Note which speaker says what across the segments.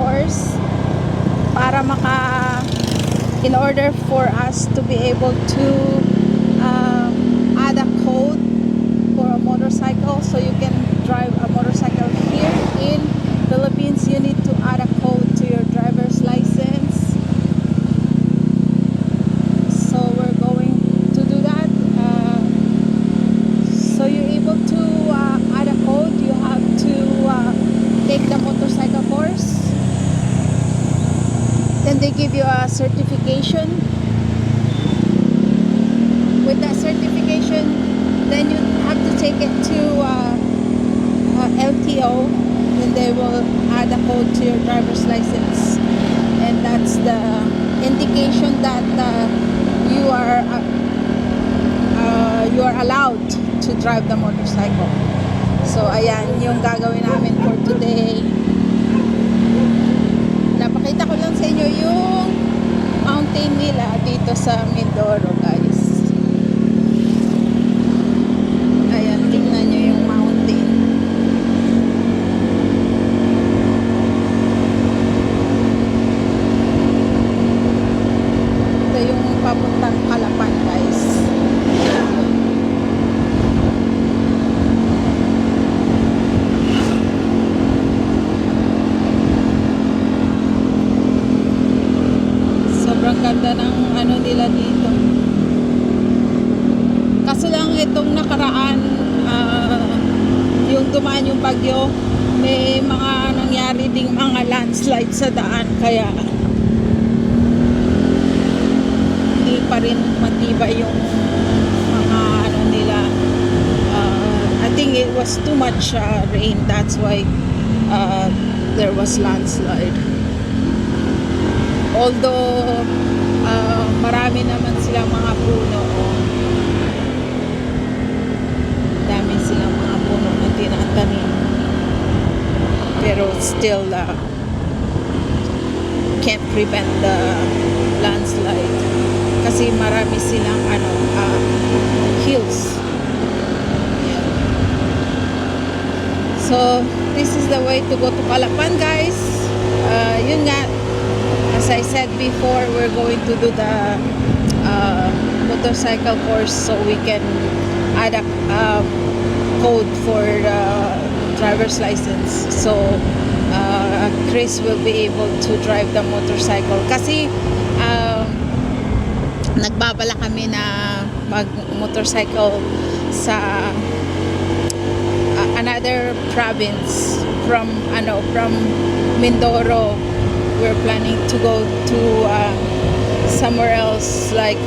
Speaker 1: course para in order for us to be able to add a code for a motorcycle, so you can drive a motorcycle here in Philippines. You need to add a code to your driver's license. So we're going to do that. So you're able to add a code. You have to take the motorcycle course. Then they give you a certification. With that certification, then you have to take it to LTO. Then they will add a code to your driver's license, and that's the indication that you are allowed to drive the motorcycle. So ayan yung gagawin namin for today. Napakita ko lang sa inyo yung mountain nila dito sa Mindoro, guys. Ayan, tingnan nyo yung mountain. Ito yung papuntang Calapan, guys. Sobrang ganda ng ano nila dito. Kaso lang itong nakaraan, yung dumaan yung bagyo, may mga nangyari ding mga landslide sa daan, kaya hindi pa rin matibay yung mga ano nila. I think it was too much rain, that's why there was landslide. Although marami naman silang mga puno, dami silang mga puno na tinatanim, pero still can't prevent the landslide kasi marami silang hills. Yeah. So this is the way to go to Calapan, guys. Yun nga, as I said before, we're going to do the motorcycle course so we can add a code for driver's license. So Chris will be able to drive the motorcycle kasi nagbabala kami na mag motorcycle sa another province from Mindoro. We're planning to go to somewhere else like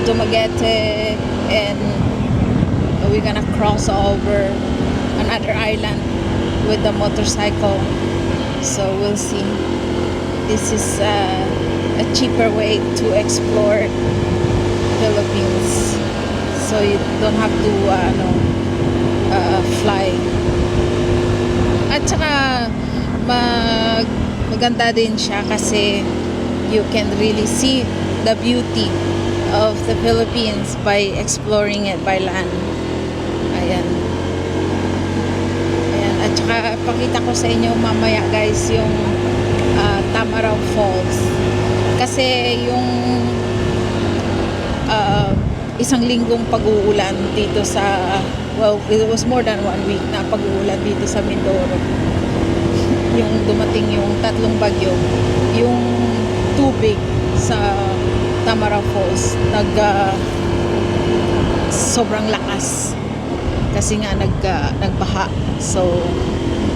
Speaker 1: Dumaguete, and we're gonna cross over another island with the motorcycle. So we'll see. This is a cheaper way to explore Philippines, so you don't have to fly. At saka maganda din siya kasi you can really see the beauty of the Philippines by exploring it by land. Ayan. Ayan. At saka pakita ko sa inyo mamaya, guys, yung Tamaraw Falls. Kasi yung isang linggong pag-uulan dito sa, well, it was more than 1 week na pag-uulan dito sa Mindoro. Yung dumating yung 3 bagyo, yung tubig sa Tamaraw Falls sobrang lakas kasi nga nagbaha. So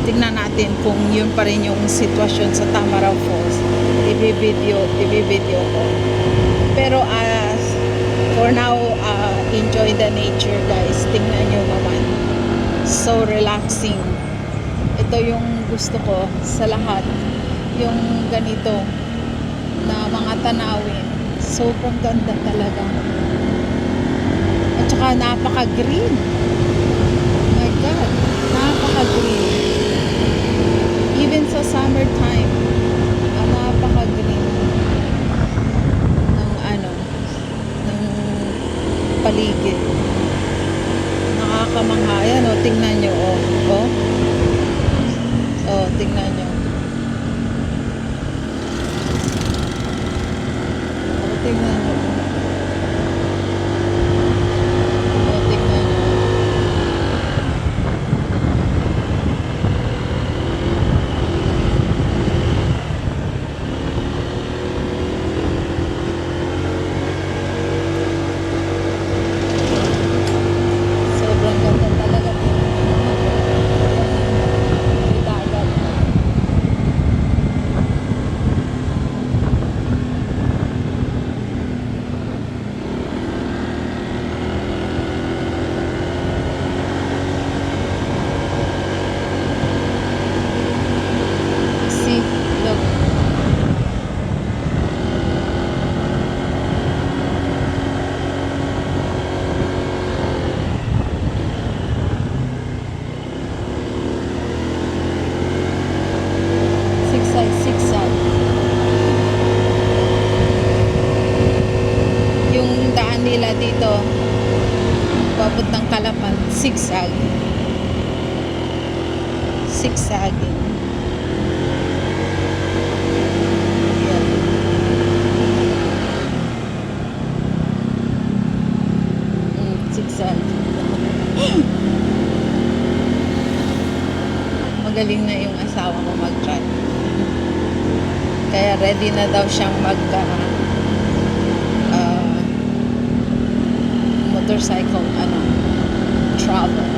Speaker 1: tingnan natin kung yun pa rin yung sitwasyon sa Tamaraw Falls. Ibibideo ko. Pero for now, enjoy the nature, guys. Tingnan nyo naman, so relaxing. Ito yung gusto ko sa lahat, yung ganito na mga tanawin. Sobrang ganda talaga. At saka napaka-green. My God, napaka-green. Even sa summertime, napaka-green ng paligid. Nakakamangha. Ayan, tingnan nyo, tingnan nyo. dito. Babot ng Calapan. Zigzag. Zigzagging. Yan. Zigzag. Magaling na yung asawa ko mag-drive. Kaya ready na daw siyang motorcycle travel.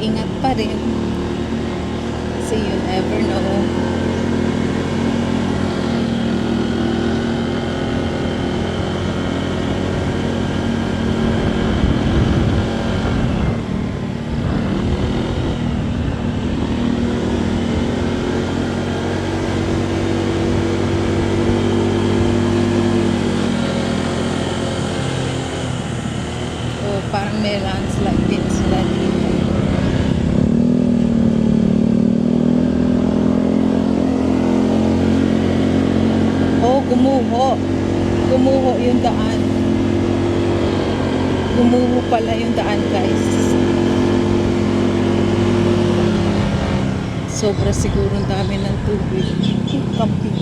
Speaker 1: Ingat pa rin. So you never know. Parang may landslide din sila dito. Oh, gumuho. Gumuho yung daan. Gumuho pala yung daan, guys. Sobra siguro ang dami ng tubig. Camping.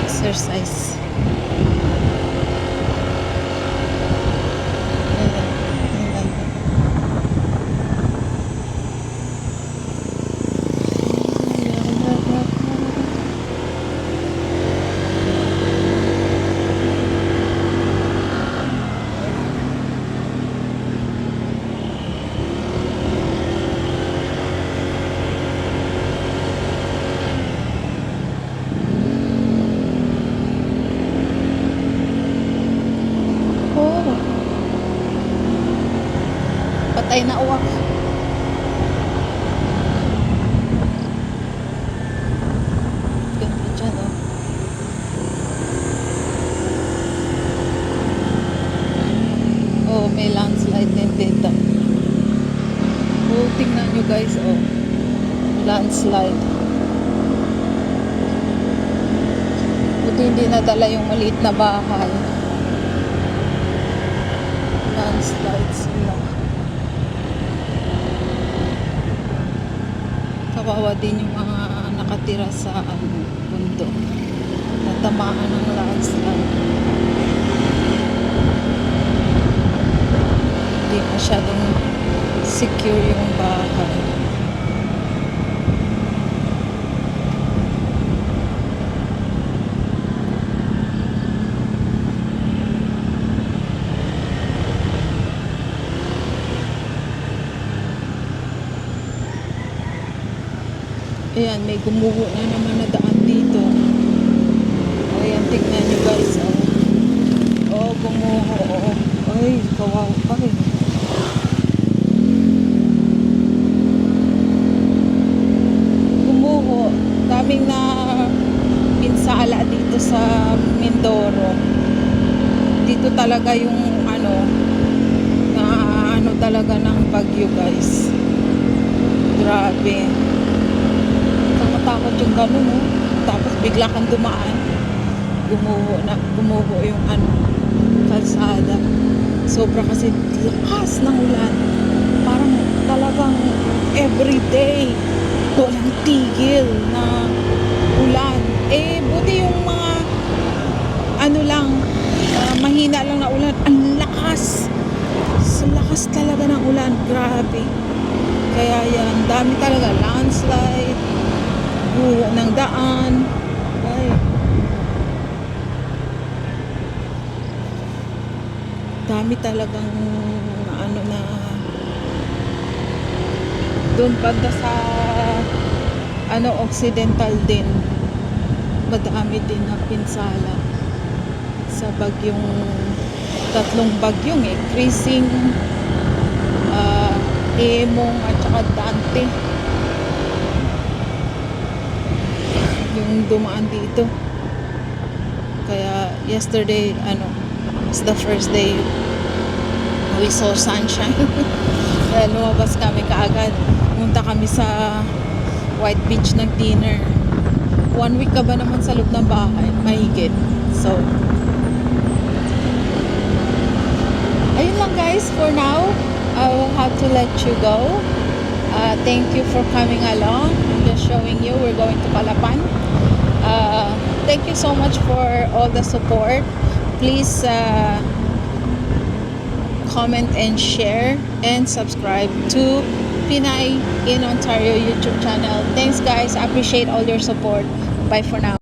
Speaker 1: Exercise. Patay na uwak. Ganda dyan, oh. Oh, may landslide din dito. Oh, tingnan nyo guys, oh. Landslide. Buti hindi nadala yung maliit na bahay. Landslide sila. Kawawa din yung mga nakatira sa bundok. Natamaan ng landslide. Hindi masyadong secure yung bahay. Ayan, may gumuho na naman na daan dito. Ayan, tignan nyo guys. Oh, gumuho. Oh. Ay, kawawa pa rin. Gumuho. Daming na pinsala dito sa Mindoro. Dito talaga yung bagyo, guys. Grabe. Nakatakot yung ganun, no? Tapos bigla kang dumaan. Gumuho yung kalsada. Sobra kasi lakas ng ulan. Parang talagang everyday walang tigil na ulan. Buti yung mga mahina lang na ulan. Ang lakas. Sa lakas talaga ng ulan. Grabe. Kaya yan, dami talaga landslide, guho ng daan. Ay. Dami talagang na doon banda sa occidental din, madami din na pinsala sa tatlong bagyong Krising, Emong at saka Dante yung dumaan dito. Kaya yesterday it's the first day we saw sunshine. Kaya lumabas kami kaagad, pumunta kami sa White Beach, nag-dinner. 1 week ka ba naman sa loob ng bahay? Mahigit. So ayun lang, guys, for now. I will have to let you go. Thank you for coming along. I'm just showing you we're going to Calapan. Thank you so much for all the support. Please comment and share and subscribe to Pinay in Ontario YouTube channel. Thanks, guys. I appreciate all your support. Bye for now.